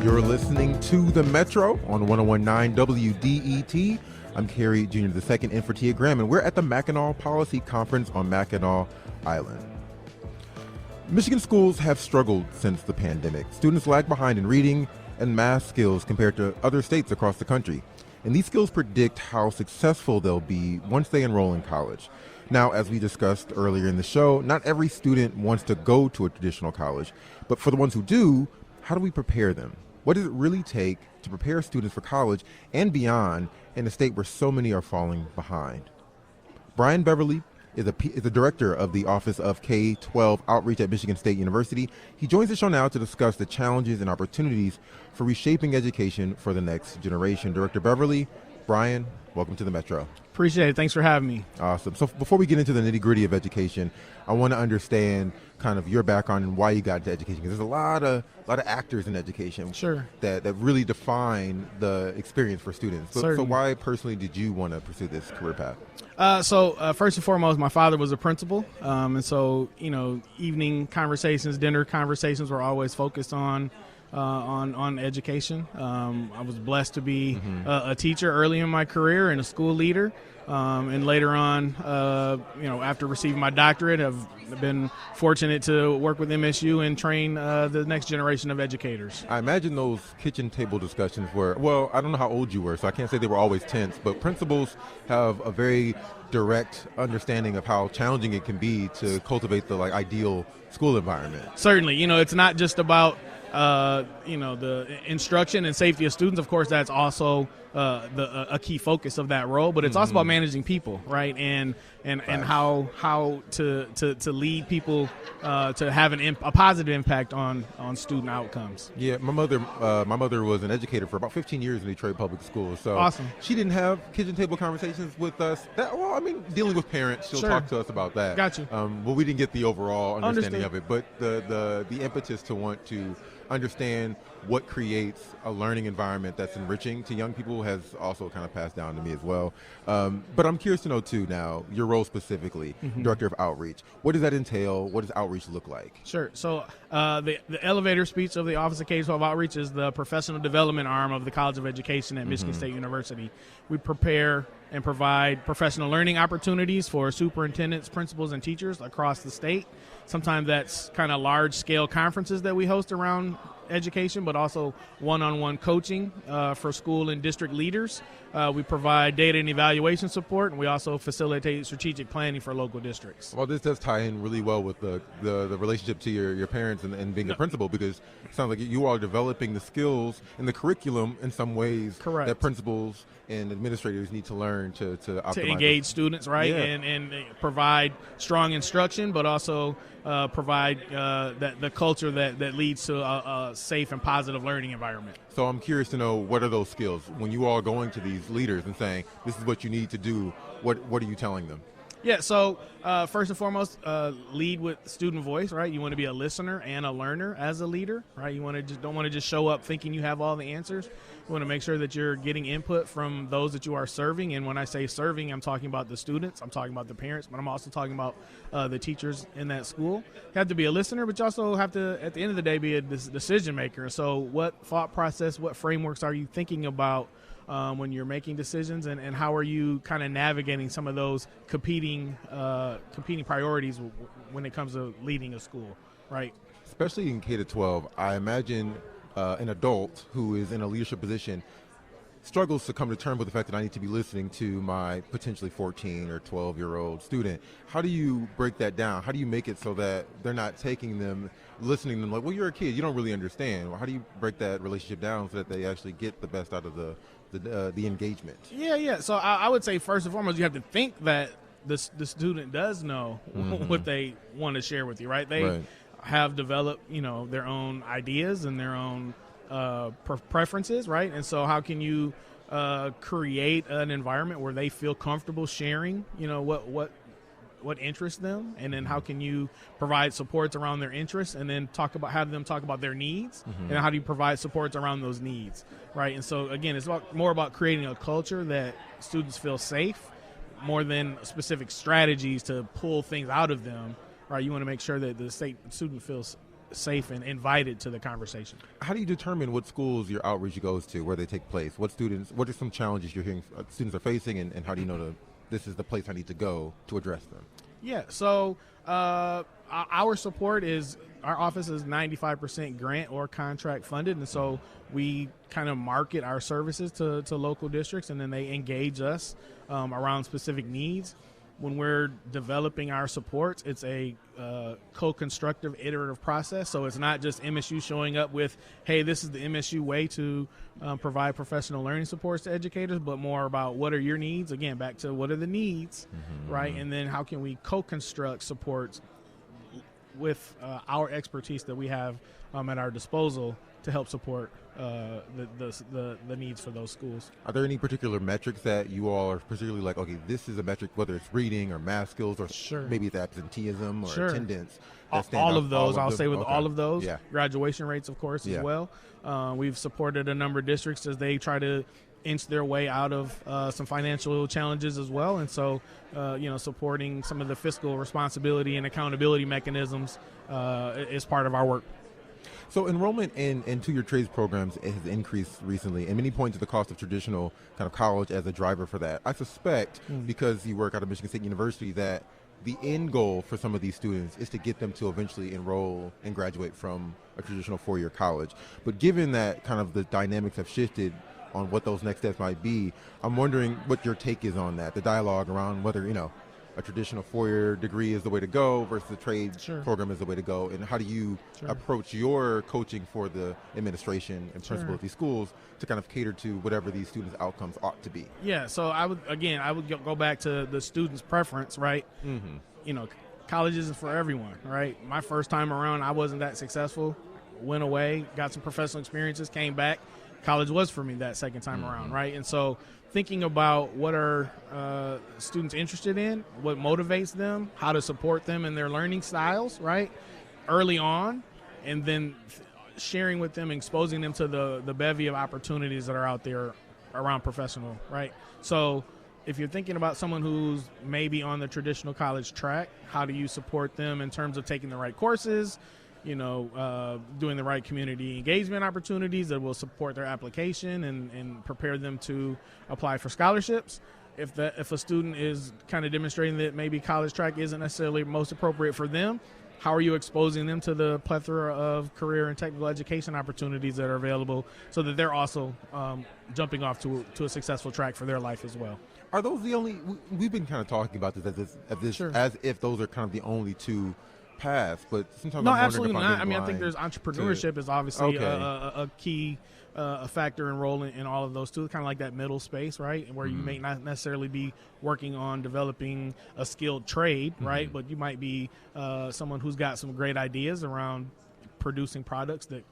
You're listening to The Metro on 101.9 WDET. I'm Kerry Jr. II in for Tia Graham, and we're at the Mackinac Policy Conference on Mackinac Island. Michigan schools have struggled since the pandemic. Students lag behind in reading and math skills compared to other states across the country. And these skills predict how successful they'll be once they enroll in college. Now, as we discussed earlier in the show, not every student wants to go to a traditional college, but for the ones who do, how do we prepare them? What does it really take to prepare students for college and beyond in a state where so many are falling behind? Bryan Beverly is the director of the Office of K-12 Outreach at Michigan State University. He joins the show now to discuss the challenges and opportunities for reshaping education for the next generation. Director Beverly, Bryan, welcome to the Metro. Appreciate it. Thanks for having me. Awesome. So before we get into the nitty-gritty of education, I want to understand kind of your background and why you got into education, because there's a lot of actors in education that really define the experience for students. So why personally did you want to pursue this career path? So first and foremost, my father was a principal, and so evening conversations, dinner conversations were always focused on education. I was blessed to be a teacher early in my career and a school leader. And later on, after receiving my doctorate, I've been fortunate to work with MSU and train the next generation of educators. I imagine those kitchen table discussions were, well, I don't know how old you were, so I can't say they were always tense, but principals have a very direct understanding of how challenging it can be to cultivate the ideal school environment. Certainly, it's not just about the instruction and safety of students. Of course, that's also a key focus of that role, but it's also about managing people, right? And how to lead people to have a positive impact on student outcomes. Yeah, my mother was an educator for about 15 years in Detroit Public Schools. So awesome. She didn't have kitchen table conversations with us. Dealing with parents, she'll talk to us about that. Gotcha. But we didn't get the overall understanding of it. But the impetus to want to understand what creates a learning environment that's enriching to young people has also kind of passed down to me as well. But I'm curious to know, too, now, your role specifically, Director of Outreach. What does that entail? What does outreach look like? Sure. So the elevator speech of the Office of K-12 Outreach is the professional development arm of the College of Education at Michigan State University. We prepare and provide professional learning opportunities for superintendents, principals, and teachers across the state. Sometimes that's kind of large-scale conferences that we host around education, but also one-on-one coaching for school and district leaders. We provide data and evaluation support, and we also facilitate strategic planning for local districts. Well, this does tie in really well with the relationship to your parents and being a principal, because it sounds like you are developing the skills and the curriculum in some ways that principals and administrators need to learn to engage students, right? Yeah. And provide strong instruction, but also provide the culture that leads to a safe and positive learning environment. So I'm curious to know, what are those skills? When you are going to these leaders and saying, this is what you need to do, what are you telling them? Yeah, so first and foremost, lead with student voice, right? You want to be a listener and a learner as a leader, right? You don't want to just show up thinking you have all the answers. You want to make sure that you're getting input from those that you are serving. And when I say serving, I'm talking about the students, I'm talking about the parents, but I'm also talking about the teachers in that school. You have to be a listener, but you also have to, at the end of the day, be a decision maker. So what thought process, what frameworks are you thinking about when you're making decisions, and how are you kind of navigating some of those competing priorities when it comes to leading a school, right? Especially in K-12, I imagine an adult who is in a leadership position struggles to come to terms with the fact that I need to be listening to my potentially 14 or 12-year-old student. How do you break that down? How do you make it so that they're not listening to them like, well, you're a kid, you don't really understand? How do you break that relationship down so that they actually get the best out of the engagement? Yeah. So I would say, first and foremost, you have to think that the student does know what they want to share with you, right? They have developed, their own ideas and their own preferences, right? And so how can you create an environment where they feel comfortable sharing, what interests them, and then how can you provide supports around their interests, and then have them talk about their needs, and how do you provide supports around those needs, right? And so again, it's more about creating a culture that students feel safe, more than specific strategies to pull things out of them, right? You want to make sure that the student feels safe and invited to the conversation. How do you determine what schools your outreach goes to, where they take place? What are some challenges you're hearing students are facing, and how do you know this is the place I need to go to address them? Yeah, so our support is, our office is 95% grant or contract funded, and so we kind of market our services to local districts, and then they engage us around specific needs. When we're developing our supports, it's a co-constructive, iterative process. So it's not just MSU showing up with, hey, this is the MSU way to provide professional learning supports to educators, but more about what are your needs? Again, back to what are the needs, right? And then how can we co-construct supports with our expertise that we have at our disposal to help support the needs for those schools. Are there any particular metrics that you all are particularly like, okay, this is a metric, whether it's reading or math skills or maybe it's absenteeism or attendance? All of those, I'll say with all of those. Yeah. Graduation rates, of course, as well. We've supported a number of districts as they try to inch their way out of some financial challenges as well. And so, supporting some of the fiscal responsibility and accountability mechanisms is part of our work. So enrollment in two-year trades programs has increased recently, and many point to the cost of traditional kind of college as a driver for that. I suspect, because you work out of Michigan State University, that the end goal for some of these students is to get them to eventually enroll and graduate from a traditional four-year college. But given that kind of the dynamics have shifted on what those next steps might be, I'm wondering what your take is on that, the dialogue around whether, a traditional four-year degree is the way to go versus the trade program is the way to go, and how do you approach your coaching for the administration and principal of these schools to kind of cater to whatever these students' outcomes ought to be? Yeah, so I would go back to the student's preference, right? College isn't for everyone, right? My first time around, I wasn't that successful, went away, got some professional experiences, came back. College was for me that second time around, right? And so thinking about what are students interested in, what motivates them, how to support them in their learning styles, right, early on, and then sharing with them, exposing them to the bevy of opportunities that are out there around professional, right? So if you're thinking about someone who's maybe on the traditional college track, how do you support them in terms of taking the right courses, doing the right community engagement opportunities that will support their application and prepare them to apply for scholarships. If a student is kind of demonstrating that maybe college track isn't necessarily most appropriate for them, how are you exposing them to the plethora of career and technical education opportunities that are available so that they're also jumping off to a successful track for their life as well? Are those the only? We've been kind of talking about this as if those are kind of the only two paths, but sometimes I'm absolutely not. I mean, I think there's entrepreneurship is obviously a key factor in role in all of those too, kind of like that middle space, right, where you may not necessarily be working on developing a skilled trade, right, but you might be someone who's got some great ideas around producing products that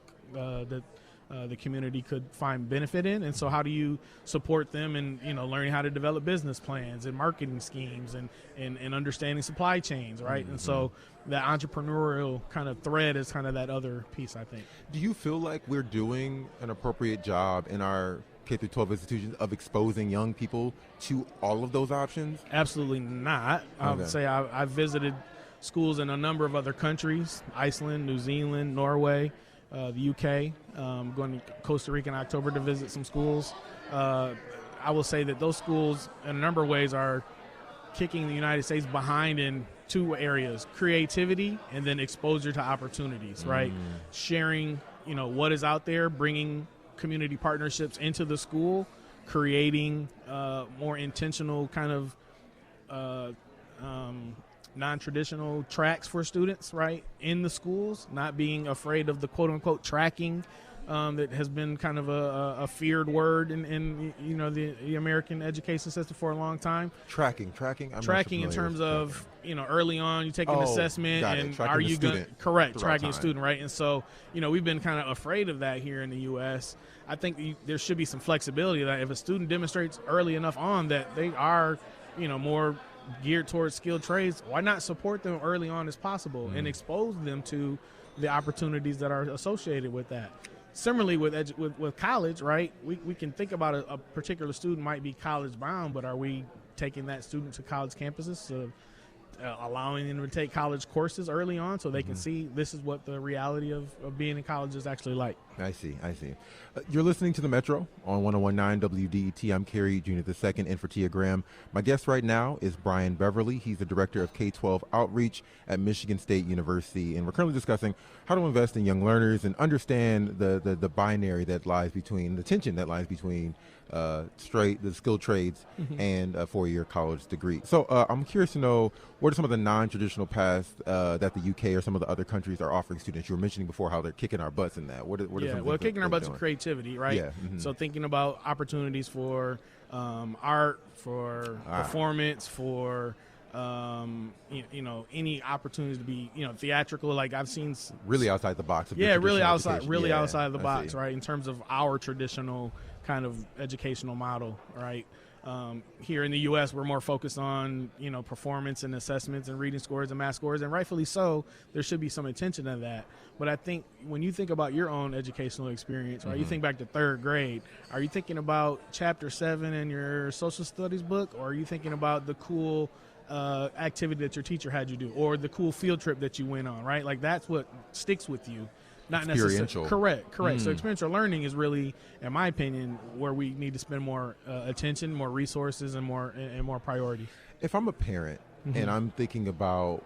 the community could find benefit in. And so how do you support them in learning how to develop business plans and marketing schemes and understanding supply chains, right? And so that entrepreneurial kind of thread is kind of that other piece, I think. Do you feel like we're doing an appropriate job in our K-12 institutions of exposing young people to all of those options? Absolutely not. I would say I've visited schools in a number of other countries: Iceland, New Zealand, Norway, the UK. Going to Costa Rica in October to visit some schools. I will say that those schools, in a number of ways, are kicking the United States behind in two areas: creativity and then exposure to opportunities, right? Sharing, what is out there, bringing community partnerships into the school, creating more intentional kind of non-traditional tracks for students, right, in the schools, not being afraid of the quote-unquote tracking that has been kind of a feared word in the American education system for a long time. Tracking. In terms of early on you take an assessment and are you going correct tracking a student, right? And so we've been kind of afraid of that here in the U.S. I think there should be some flexibility that if a student demonstrates early enough on that they are more geared towards skilled trades, why not support them early on as possible and expose them to the opportunities that are associated with that? Similarly, with college, right, we can think about a particular student might be college bound, but are we taking that student to college campuses, so allowing them to take college courses early on so they can see this is what the reality of being in college is actually like? I see. You're listening to The Metro on 101.9 WDET. I'm Kerry Jr. II in for Tia Graham. My guest right now is Bryan Beverly. He's the director of K-12 outreach at Michigan State University, and we're currently discussing how to invest in young learners and understand the binary that lies between, the tension that lies between the skilled trades and a four-year college degree. So I'm curious to know, what are some of the non-traditional paths that the UK or some of the other countries are offering students? You were mentioning before how they're kicking our butts in that. What are some well, things kicking our butts doing? in creativity, right? Yeah. So thinking about opportunities for art, for performance, for any opportunities to be theatrical. Like I've seen really outside the box. Really outside of the I box, see. right? In terms of our traditional kind of educational model, right? Here in the U.S., we're more focused on performance and assessments and reading scores and math scores, and rightfully so. There should be some attention to that. But I think when you think about your own educational experience, right, you think back to third grade. Are you thinking about Chapter 7 in your social studies book, or are you thinking about the cool activity that your teacher had you do, or the cool field trip that you went on? Right, like that's what sticks with you. Not experiential. Correct. So experiential learning is really, in my opinion, where we need to spend more attention, more resources, and more priority. If I'm a parent and I'm thinking about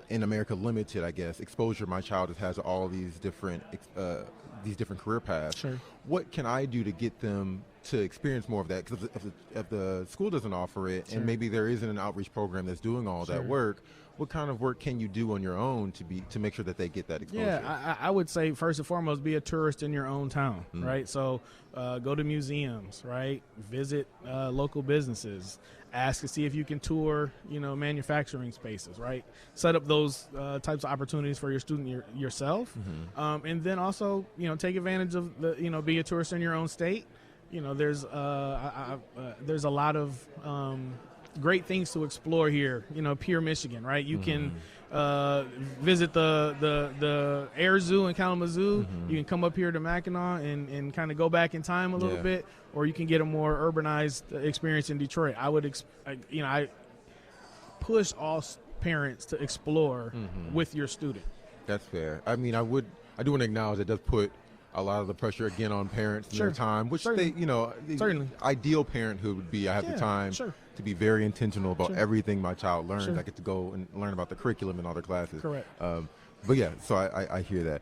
in America Limited, I guess, exposure my child has to all these different career paths, Sure. What can I do to get them to experience more of that? Because if the school doesn't offer it, Sure. and maybe there isn't an outreach program that's doing all Sure. that work, what kind of work can you do on your own to make sure that they get that exposure? Yeah, I would say first and foremost, be a tourist in your own town, right? So go to museums, right? Visit local businesses. Ask to see if you can tour, manufacturing spaces, right? Set up those types of opportunities for your student yourself, and then also, take advantage of be a tourist in your own state. There's a lot of great things to explore here. Pure Michigan, right? You can visit the Air Zoo in Kalamazoo. You can come up here to Mackinac and kind of go back in time a little bit, or you can get a more urbanized experience in Detroit. I push all parents to explore with your student. That's fair. I mean, I do want to acknowledge it does put a lot of the pressure again on parents and their time, which Certainly. the ideal parenthood would be, I have the time to be very intentional about everything my child learns. I get to go and learn about the curriculum and other classes. Correct. But yeah, so I hear that.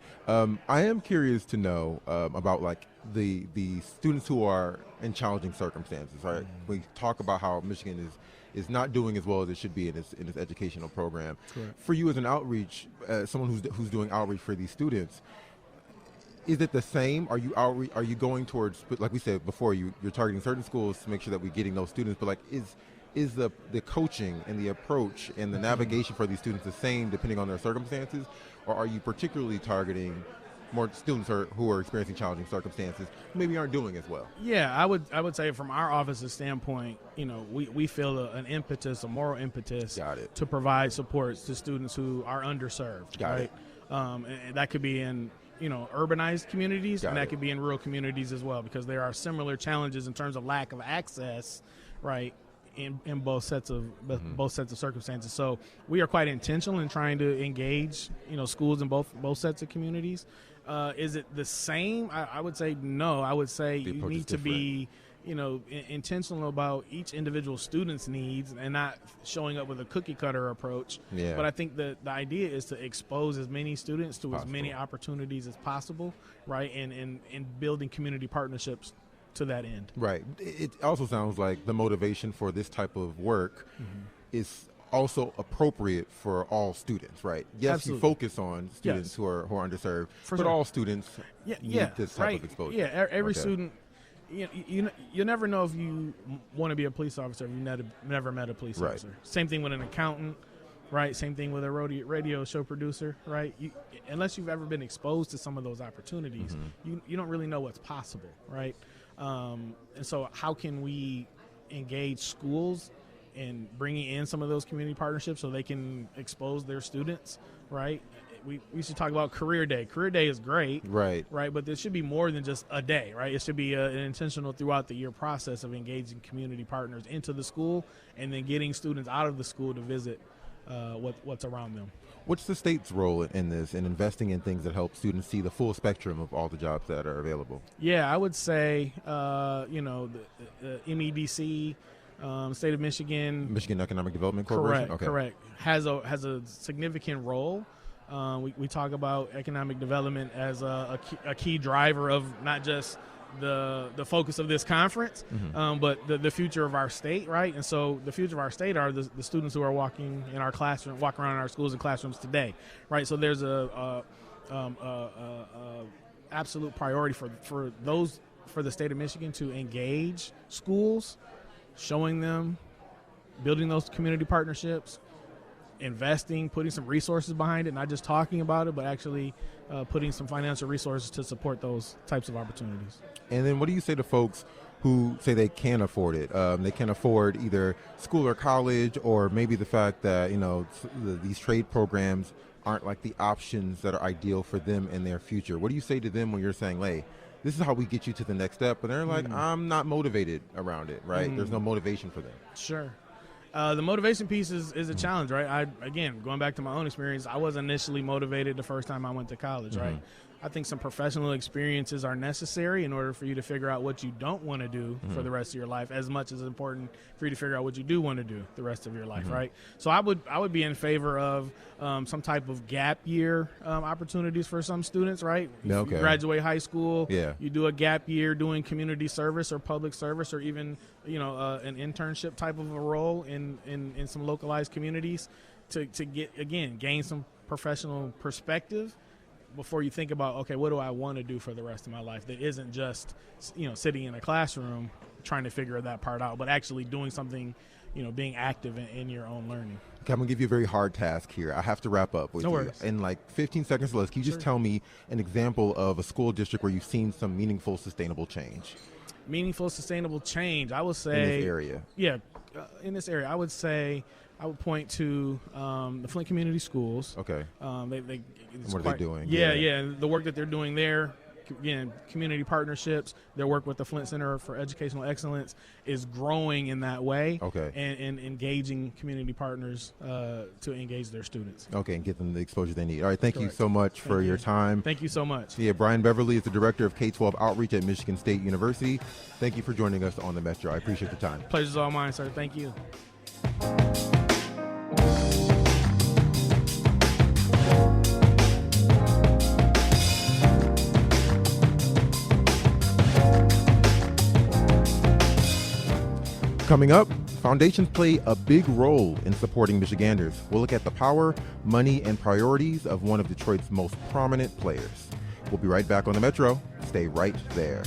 I am curious to know about like the students who are in challenging circumstances, right? We talk about how Michigan is not doing as well as it should be in its educational program. Correct. For you as an outreach, someone who's doing outreach for these students, is it the same? Are you going towards, like we said before, you're targeting certain schools to make sure that we're getting those students, but like is the coaching and the approach and the navigation for these students the same depending on their circumstances, or are you particularly targeting more students who are experiencing challenging circumstances who maybe aren't doing as well? Yeah, I would say from our office's standpoint, we feel a moral impetus to provide supports to students who are underserved. Got it. And that could be in urbanized communities, and that could be in rural communities as well, because there are similar challenges in terms of lack of access, right, in both sets of circumstances. So we are quite intentional in trying to engage schools in both sets of communities. Is it the same? I would say no. I would say you need to be intentional about each individual student's needs and not showing up with a cookie cutter approach. Yeah. But I think the idea is to expose as many students to as many opportunities as possible, right? And building community partnerships to that end. Right. It also sounds like the motivation for this type of work is also appropriate for all students, right? Yes, Absolutely. you focus on students who are underserved, but sure. all students need this type of exposure. Yeah, every student. You never know if you want to be a police officer if you've never met a police officer. Same thing with an accountant, right? Same thing with a radio show producer, right? Unless you've ever been exposed to some of those opportunities, you don't really know what's possible, right? And so how can we engage schools and bringing in some of those community partnerships so they can expose their students, right? We should talk about career day. Career day is great, Right. but there should be more than just a day, right? It should be an intentional throughout the year process of engaging community partners into the school and then getting students out of the school to visit what's around them. What's the state's role in this, in investing in things that help students see the full spectrum of all the jobs that are available? Yeah, I would say, the MEDC, state of Michigan. Michigan Economic Development Corporation? Correct. Has a significant role. We talk about economic development as a key driver of not just the focus of this conference, but the future of our state, right? And so the future of our state are the students who are walking around in our schools and classrooms today, right? So there's a absolute priority for the state of Michigan to engage schools, showing them, building those community partnerships, investing, putting some resources behind it, not just talking about it, but actually putting some financial resources to support those types of opportunities. And then what do you say to folks who say they can't afford it? They can't afford either school or college, or maybe the fact that, these trade programs aren't like the options that are ideal for them in their future. What do you say to them when you're saying, hey, this is how we get you to the next step? And they're like, I'm not motivated around it, right? There's no motivation for them. Sure. The motivation piece is a challenge, right? Again, going back to my own experience, I was initially motivated the first time I went to college, right? I think some professional experiences are necessary in order for you to figure out what you don't want to do for the rest of your life, as much as it's important for you to figure out what you do want to do the rest of your life, right? So I would be in favor of some type of gap year opportunities for some students, right? Okay. You graduate high school, Yeah. you do a gap year doing community service or public service, or even an internship type of a role in some localized communities to gain some professional perspective before you think about, okay, what do I want to do for the rest of my life that isn't just sitting in a classroom trying to figure that part out, but actually doing something, being active in your own learning. Okay, I'm going to give you a very hard task here. I have to wrap up with No you. worries. In like 15 seconds or less, can you just tell me an example of a school district where you've seen some meaningful, sustainable change? Meaningful, sustainable change, I would say. In this area? Yeah, in this area, I would say, I would point to the Flint Community Schools. Okay. What are they doing? Yeah, the work that they're doing there. Again, community partnerships, their work with the Flint Center for Educational Excellence is growing in that way. Okay. And engaging community partners to engage their students. Okay, and get them the exposure they need. All right, thank you Correct. so much for your time. Thank you so much. Yeah, Bryan Beverly is the Director of K-12 Outreach at Michigan State University. Thank you for joining us on the Metro. I appreciate the time. Pleasure's all mine, sir. Thank you. Coming up, foundations play a big role in supporting Michiganders. We'll look at the power, money, and priorities of one of Detroit's most prominent players. We'll be right back on the Metro. Stay right there.